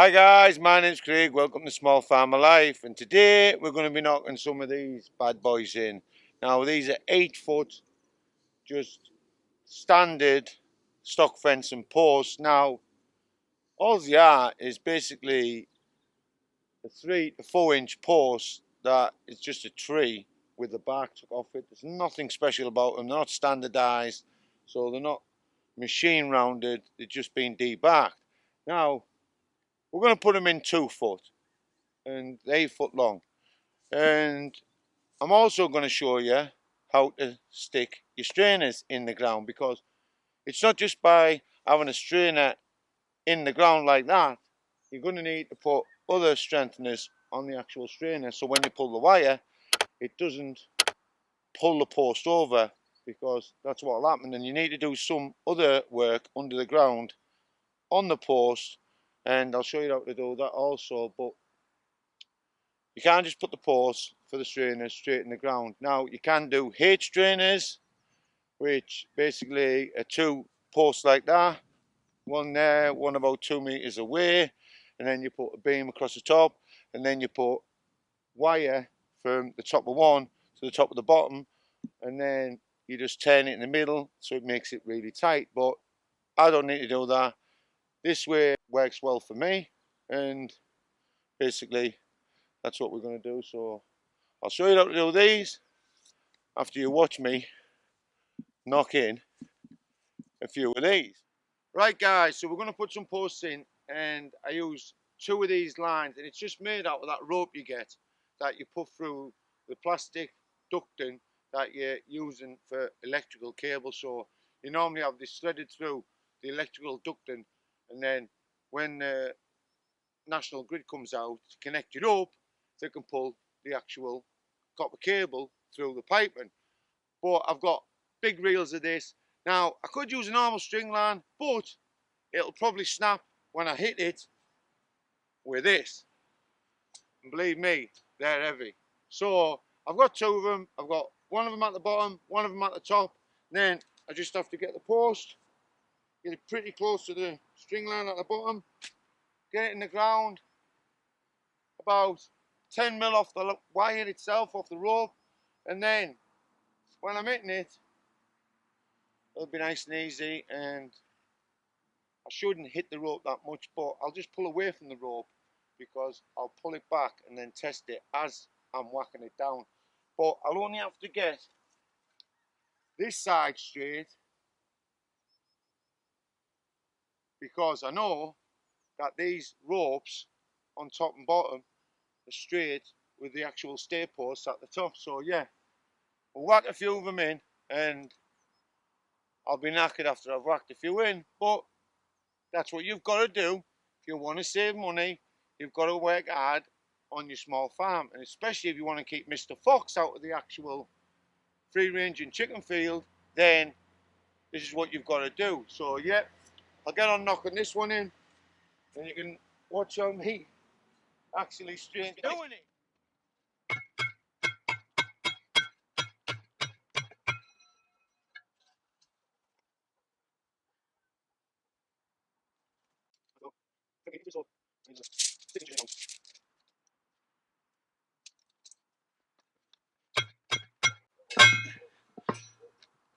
Hi guys, my name's Craig, welcome to Small Farmer Life, and today we're going to be knocking some of these bad boys in. Now these are 8 foot, just standard stock fence and posts. Now all they are is basically a 3 to 4 inch post that is just a tree with the bark took off it. There's nothing special about them, they're not standardised, so they're not machine rounded, they're just been debarked. Now we're going to put them in 2 foot and 8 foot long, and I'm also going to show you how to stick your strainers in the ground, because it's not just by having a strainer in the ground like that. You're going to need to put other strengtheners on the actual strainer, so when you pull the wire it doesn't pull the post over, because that's what will happen. And you need to do some other work under the ground on the post, and I'll show you how to do that also. But you can't just put the post for the strainers straight in the ground. Now you can do H strainers, which basically are 2 posts like that, one there, one about 2 meters away, and then you put a beam across the top, and then you put wire from the top of one to the top of the bottom, and then you just turn it in the middle so it makes it really tight. But I don't need to do that. This way works well for me, and basically that's what we're going to do. So I'll show you how to do these after you watch me knock in a few of these. Right guys, so we're going to put some posts in, and I use 2 of these lines, and it's just made out of that rope you get that you put through the plastic ducting that you're using for electrical cable. So you normally have this threaded through the electrical ducting, and then when the national grid comes out to connect it up, they can pull the actual copper cable through the piping. But I've got big reels of this. Now I could use a normal string line, but it'll probably snap when I hit it with this, and believe me, they're heavy. So I've got 2 of them. I've got one of them at the bottom, one of them at the top. Then I just have to get the post, get it pretty close to the string line at the bottom, get it in the ground, about 10 mil off the wire itself, off the rope, and then when I'm hitting it, it'll be nice and easy, and I shouldn't hit the rope that much, but I'll just pull away from the rope, because I'll pull it back and then test it as I'm whacking it down. But I'll only have to get this side straight, because I know that these ropes on top and bottom are straight with the actual stair posts at the top. So yeah, we'll whack a few of them in, and I'll be knackered after I've whacked a few in. But that's what you've got to do if you want to save money. You've got to work hard on your small farm, and especially if you want to keep Mr. Fox out of the actual free-ranging chicken field, then this is what you've got to do. So yeah, I'll get on knocking this one in, and you can watch how me actually straight doing it.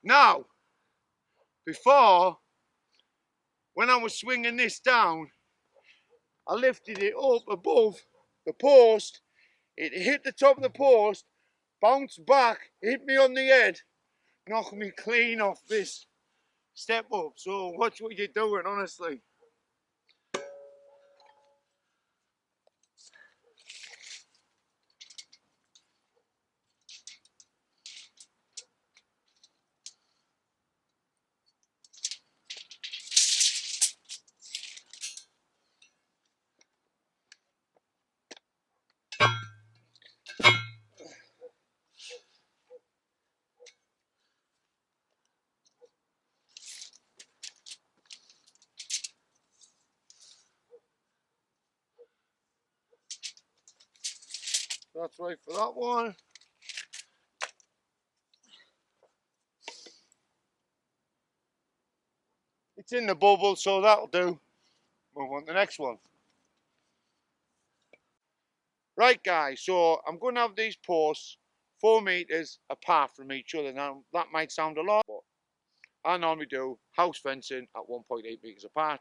Now, before, when I was swinging this down, I lifted it up above the post. It hit the top of the post, bounced back, hit me on the head, knocked me clean off this step up. So watch what you're doing, honestly. That's right for that one. It's in the bubble, so that'll do. Move on to the next one. Right guys, so I'm going to have these posts 4 metres apart from each other. Now that might sound a lot, but I normally do house fencing at 1.8 metres apart.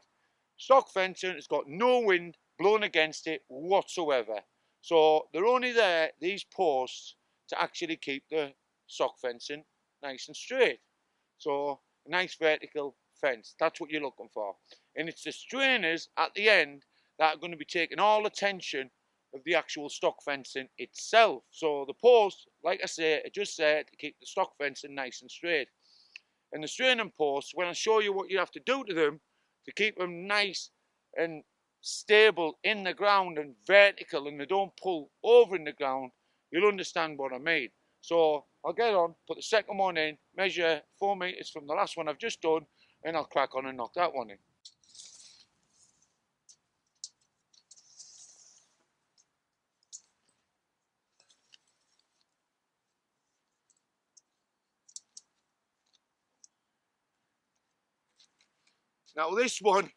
Stock fencing has got no wind blowing against it whatsoever. So they're only there, these posts, to actually keep the stock fencing nice and straight. So a nice vertical fence, that's what you're looking for. And it's the strainers at the end that are going to be taking all the tension of the actual stock fencing itself. So the posts, like I say, are just there to keep the stock fencing nice and straight. And the straining posts, when I show you what you have to do to them to keep them nice and stable in the ground and vertical and they don't pull over in the ground, you'll understand what I mean. So I'll get on, put the second one in, measure 4 metres from the last one I've just done, and I'll crack on and knock that one in. Now this one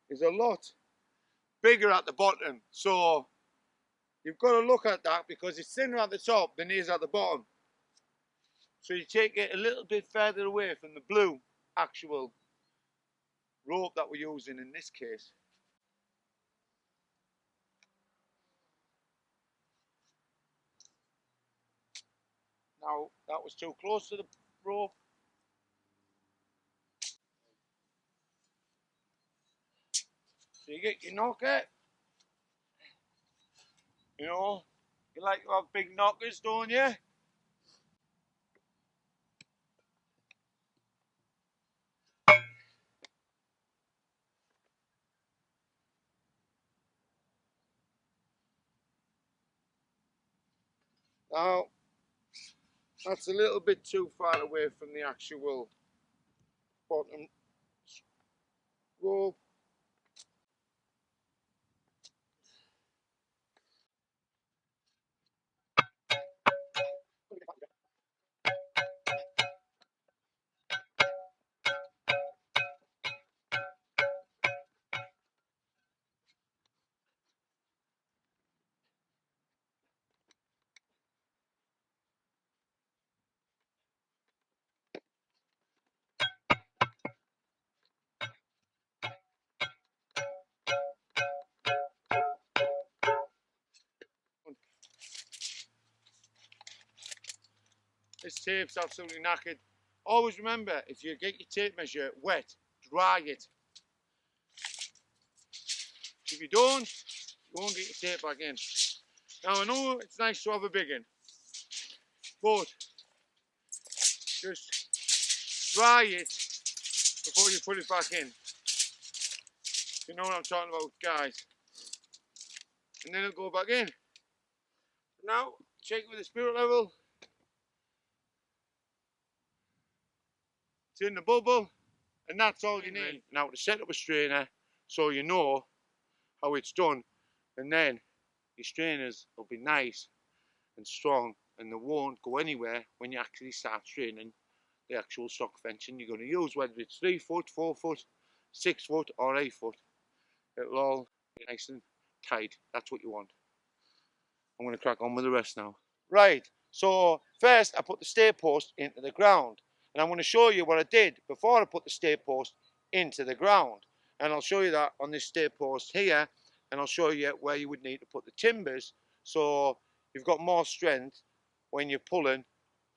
is a lot bigger at the bottom, so you've got to look at that because it's thinner at the top than it is at the bottom. So you take it a little bit further away from the blue actual rope that we're using in this case. Now that was too close to the rope. So you get your knocker. You know, you like to have big knockers, don't you? Now that's a little bit too far away from the actual bottom rope. This tape's absolutely knackered. Always remember, if you get your tape measure wet, dry it. If you don't, you won't get your tape back in. Now I know it's nice to have a big one, but just dry it before you put it back in. You know what I'm talking about, guys. And then it'll go back in. Now, check with the spirit level. It's in the bubble, and that's all you need. Now to set up a strainer so you know how it's done, and then your strainers will be nice and strong and they won't go anywhere when you actually start straining the actual stock fencing you're going to use, whether it's 3 foot, 4 foot, 6 foot or 8 foot. It'll all be nice and tight. That's what you want. I'm going to crack on with the rest now. Right, so first I put the stair post into the ground, and I'm going to show you what I did before I put the stair post into the ground, and I'll show you that on this stair post here, and I'll show you where you would need to put the timbers so you've got more strength when you're pulling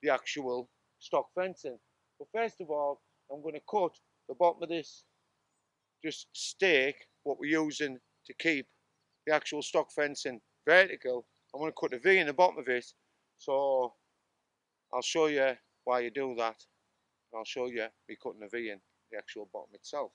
the actual stock fencing. But first of all, I'm going to cut the bottom of this just stake, what we're using to keep the actual stock fencing vertical. I'm going to cut a V in the bottom of it, so I'll show you why you do that. I'll show you me cutting a V in the actual bottom itself.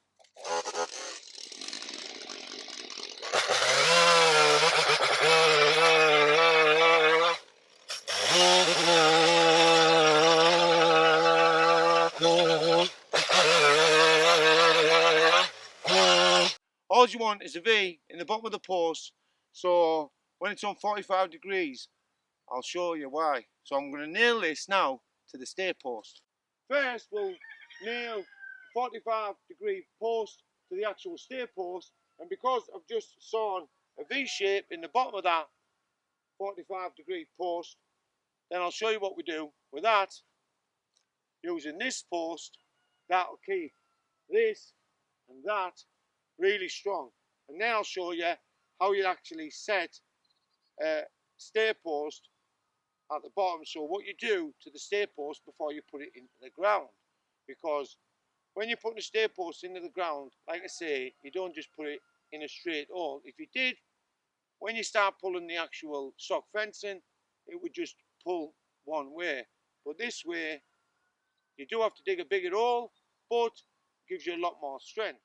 All you want is a V in the bottom of the post, so when it's on 45 degrees, I'll show you why. So I'm going to nail this now to the stair post. First, we'll nail the 45-degree post to the actual stair post, and because I've just sawn a V shape in the bottom of that, 45-degree post. Then I'll show you what we do with that. Using this post, that'll keep this and that really strong. And then I'll show you how you actually set a stair post at the bottom. So what you do to the stair post before you put it into the ground. Because when you're putting a stair post into the ground, like I say, you don't just put it in a straight hole. If you did, when you start pulling the actual sock fencing, it would just pull one way. But this way, you do have to dig a bigger hole, but it gives you a lot more strength.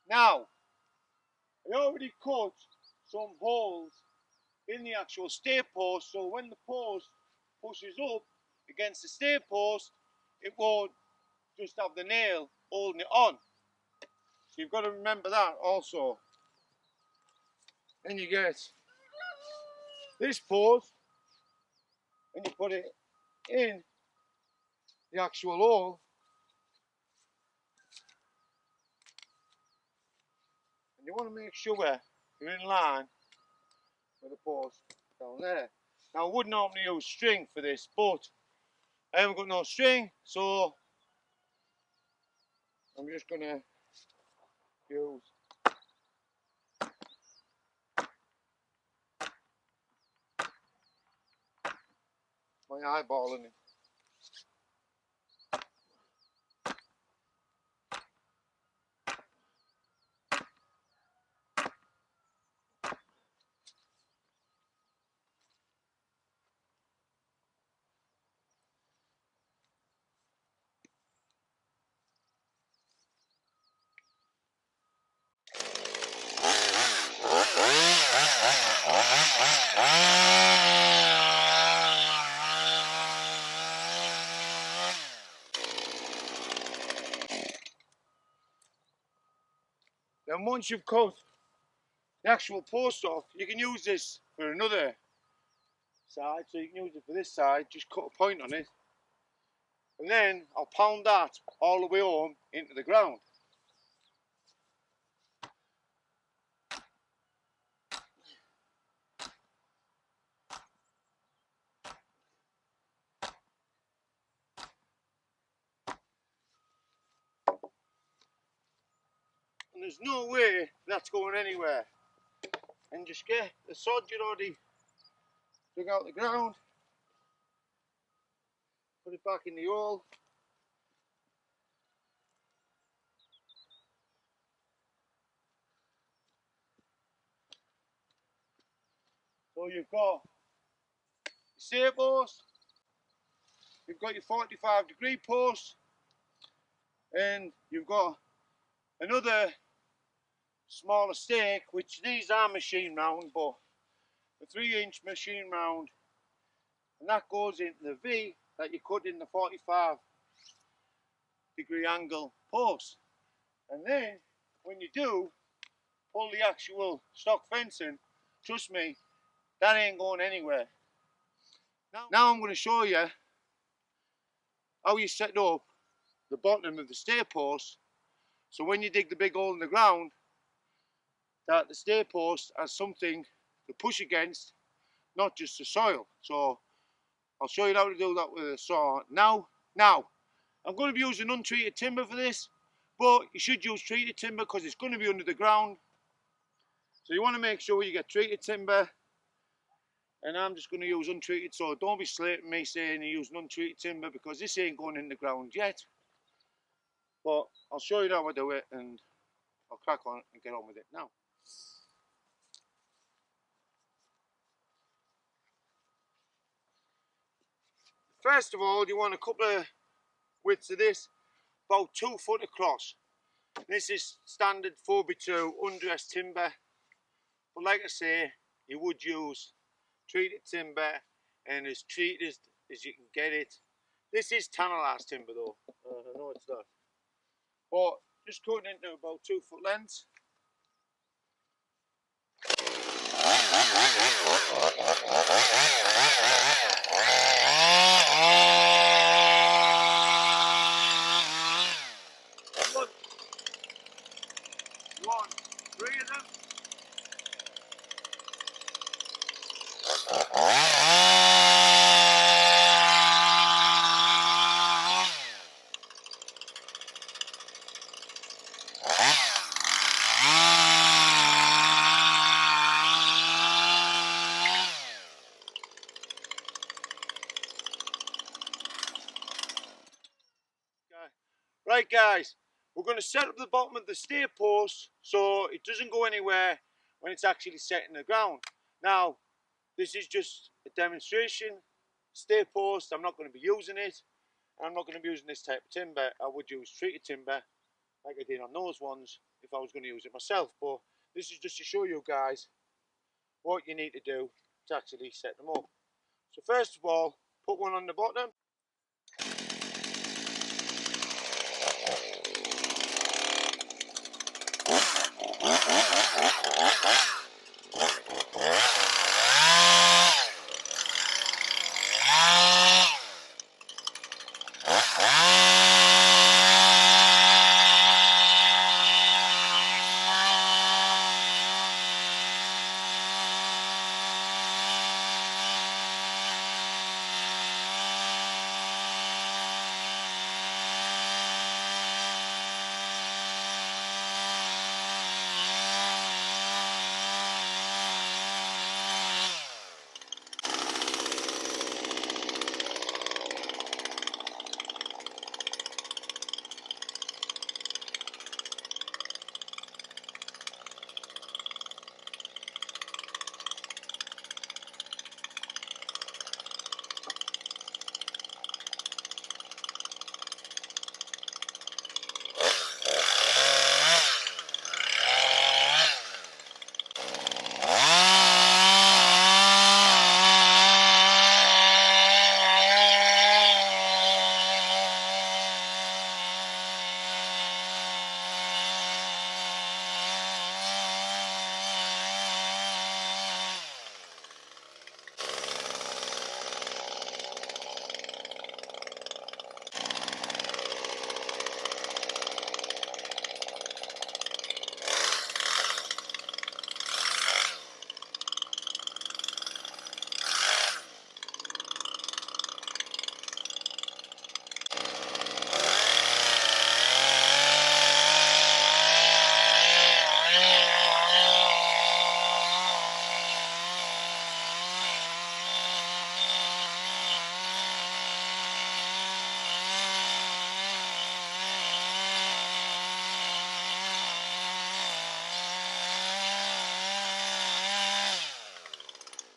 Now, I already cut some holes in the actual stair post, so when the post pushes up against the stair post, it won't just have the nail holding it on. So you've got to remember that also. Then you get this post and you put it in the actual hole, and you want to make sure you're in line with the post down there. Now I would normally use string for this, but I haven't got no string, so I'm just going to use my eyeballing it. Then once you've cut the actual post off, you can use this for another side. So you can use it for this side, just cut a point on it, and then I'll pound that all the way home into the ground. And there's no way that's going anywhere. And just get the sod you already dug out the ground, put it back in the hole. So you've got your stair post, you've got your 45-degree post, and you've got another smaller stake, which these are machine round, but a 3-inch machine round, and that goes into the V that you cut in the 45-degree angle post. And then when you do pull the actual stock fencing, trust me, that ain't going anywhere. Now I'm going to show you how you set up the bottom of the stair post, so when you dig the big hole in the ground, that the stair post has something to push against, not just the soil. So I'll show you how to do that with a saw. Now I'm going to be using untreated timber for this, but you should use treated timber because it's going to be under the ground. So you want to make sure you get treated timber, and I'm just going to use untreated, so don't be slating me saying you're using untreated timber, because this ain't going in the ground yet. But I'll show you how I do it, and I'll crack on and get on with it now. First of all, you want a couple of widths of this, about 2 foot across. This is standard 4x2 undressed timber, but like I say, you would use treated timber, and as treated as you can get it. This is tannalized timber though, I know it's not, but just cutting into about 2 foot lengths. Right guys, we're going to set up the bottom of the stair post so it doesn't go anywhere when it's actually set in the ground. Now, this is just a demonstration stair post. I'm not going to be using it. I'm not going to be using this type of timber. I would use treated timber like I did on those ones if I was going to use it myself. But this is just to show you guys what you need to do to actually set them up. So first of all, put one on the bottom.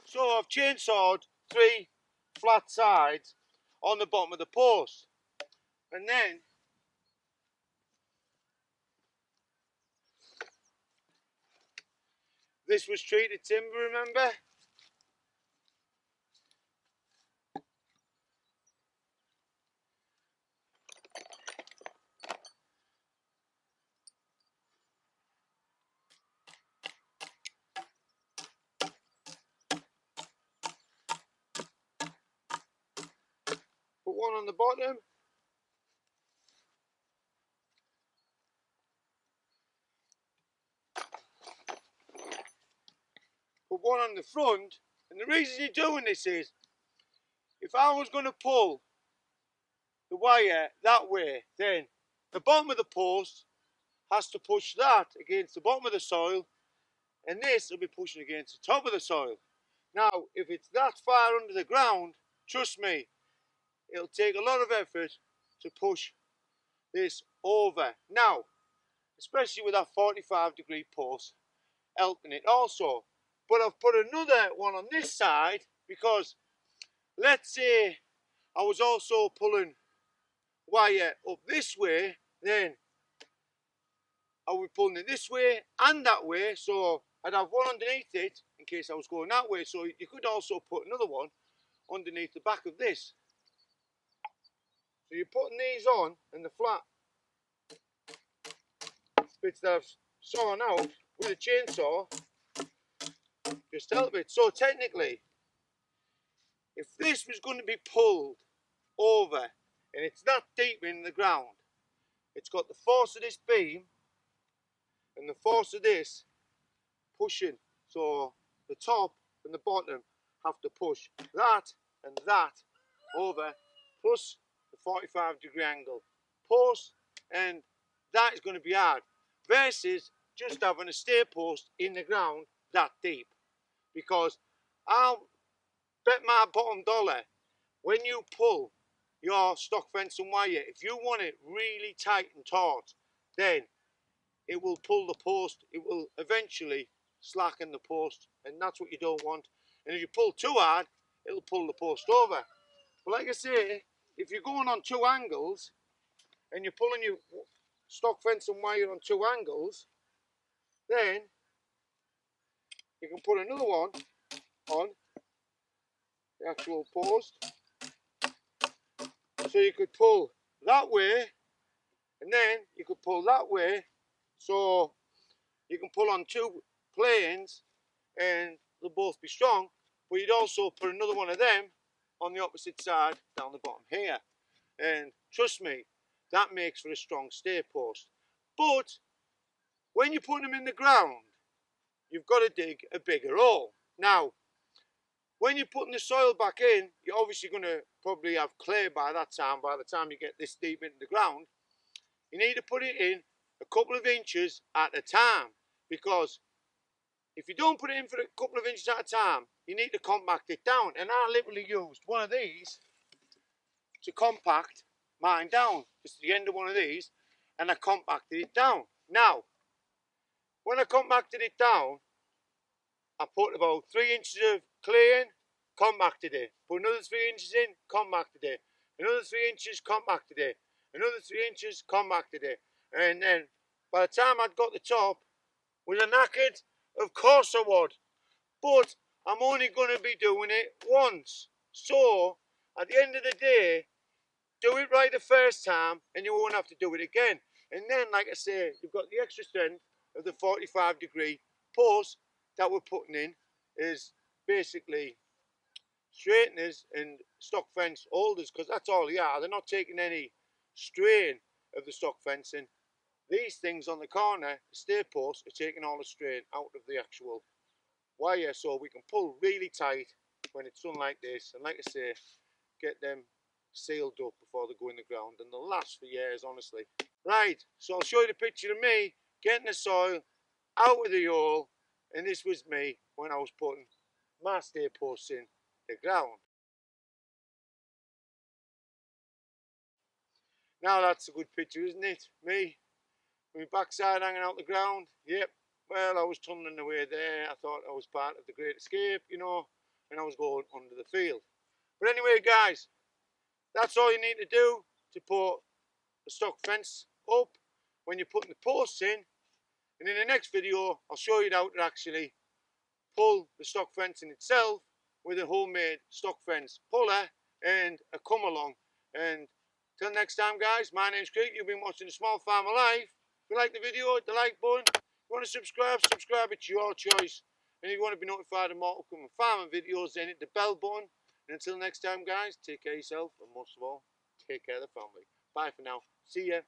So I've chainsawed 3 flat sides on the bottom of the post, and then this was treated timber, remember? Put one on the bottom. Put one on the front. And the reason you're doing this is, if I was going to pull the wire that way, then the bottom of the post has to push that against the bottom of the soil, and this will be pushing against the top of the soil. Now, if it's that far under the ground, trust me, it'll take a lot of effort to push this over. Now, especially with that 45-degree post helping it also. But I've put another one on this side because let's say I was also pulling wire up this way, then I would be pulling it this way and that way, so I'd have one underneath it in case I was going that way. So you could also put another one underneath the back of this. So you're putting these on, and the flat bits that I've sawn out with a chainsaw just help it. So technically, if this was going to be pulled over and it's that deep in the ground, it's got the force of this beam and the force of this pushing. So the top and the bottom have to push that and that over, plus the 45-degree angle post, and that is going to be hard versus just having a stair post in the ground that deep. Because I'll bet my bottom dollar, when you pull your stock fence and wire, if you want it really tight and taut, then it will pull the post. It will eventually slacken the post, and that's what you don't want. And if you pull too hard, it'll pull the post over. But like I say, if you're going on two angles and you're pulling your stock fence and wire on two angles, then you can put another one on the actual post. So you could pull that way, and then you could pull that way. So you can pull on two planes and they'll both be strong, but you'd also put another one of them on the opposite side down the bottom here. And trust me, that makes for a strong stair post. But when you're putting them in the ground, you've got to dig a bigger hole. Now, when you're putting the soil back in, you're obviously going to probably have clay by the time you get this deep into the ground. You need to put it in a couple of inches at a time, because if you don't put it in for a couple of inches at a time, you need to compact it down. And I literally used one of these to compact mine down, just the end of one of these, and I compacted it down. Now, when I compacted it down, I put about 3 inches of clay in, compacted it. Put another 3 inches in, compacted it. Another 3 inches, compacted it. Another 3 inches, compacted it. And then by the time I'd got the top, was I knackered? Of course I would. But I'm only going to be doing it once. So at the end of the day, do it right the first time and you won't have to do it again. And then, like I say, you've got the extra strength of the 45-degree post that we're putting in is basically straighteners and stock fence holders, because that's all they are. They're not taking any strain of the stock fencing. These things on the corner, the stair posts, are taking all the strain out of the actual wire, so we can pull really tight when it's done like this. And like I say, get them sealed up before they go in the ground, and they'll last for years, honestly. Right, so I'll show you the picture of me getting the soil out of the hole, and this was me when I was putting my stair posts in the ground. Now that's a good picture, isn't it? Me, with my backside hanging out the ground. Yep, well, I was tunnelling away there. I thought I was part of the Great Escape, you know, and I was going under the field. But anyway, guys, that's all you need to do to put the stock fence up when you're putting the posts in. And in the next video, I'll show you how to actually pull the stock fence in itself with a homemade stock fence puller and a come along. And till next time, guys, my name's Craig. You've been watching The Small Farmer Life. If you like the video, hit the like button. If you want to subscribe, it's your choice. And if you want to be notified of more upcoming farming videos, then hit the bell button. And until next time, guys, take care of yourself, and most of all, take care of the family. Bye for now. See ya.